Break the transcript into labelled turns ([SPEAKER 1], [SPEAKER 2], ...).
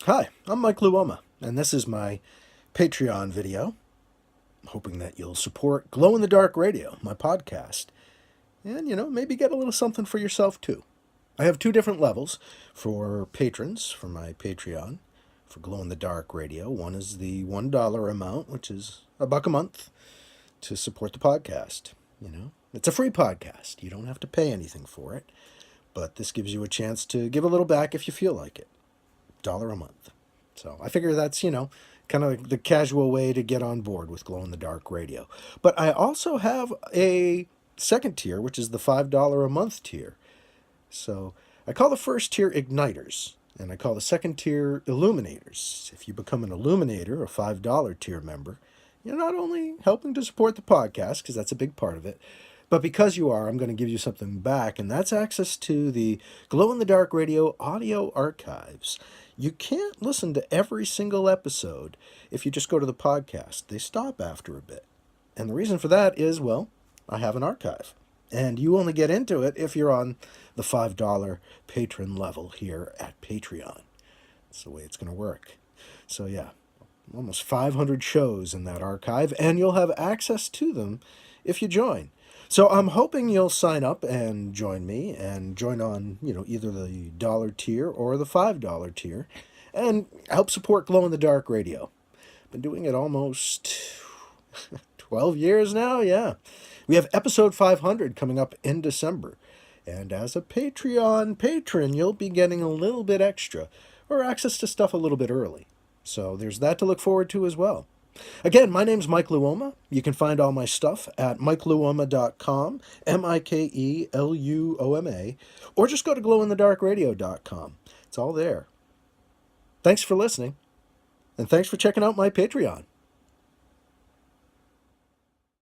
[SPEAKER 1] Hi, I'm Mike Luoma, and this is my Patreon video. I'm hoping that you'll support Glow in the Dark Radio, my podcast, and, maybe get a little something for yourself too. I have two different levels for patrons for my Patreon for Glow in the Dark Radio. One is the $1 amount, which is $1 a month to support the podcast. It's a free podcast. You don't have to pay anything for it, but this gives you a chance to give a little back if you feel like it. $1 a month. So I figure that's, kind of the casual way to get on board with Glow in the Dark Radio. But I also have a second tier, which is the $5 a month tier. So I call the first tier Igniters, and I call the second tier Illuminators. If you become an Illuminator, a $5 tier member, you're not only helping to support the podcast, because that's a big part of it, but because you are, I'm going to give you something back, and that's access to the Glow in the Dark Radio audio archives. You can't listen to every single episode if you just go to the podcast. They stop after a bit. And the reason for that is, well, I have an archive. And you only get into it if you're on the $5 patron level here at Patreon. That's the way it's going to work. So yeah, almost 500 shows in that archive, and you'll have access to them if you join. So I'm hoping you'll sign up and join me and join on, either the dollar tier or the $5 tier and help support Glow in the Dark Radio. Been doing it almost 12 years now, yeah. We have episode 500 coming up in December. And as a Patreon patron, you'll be getting a little bit extra or access to stuff a little bit early. So there's that to look forward to as well. Again, my name's Mike Luoma. You can find all my stuff at mikeluoma.com, Mikeluoma, or just go to glowinthedarkradio.com. It's all there. Thanks for listening, and thanks for checking out my Patreon.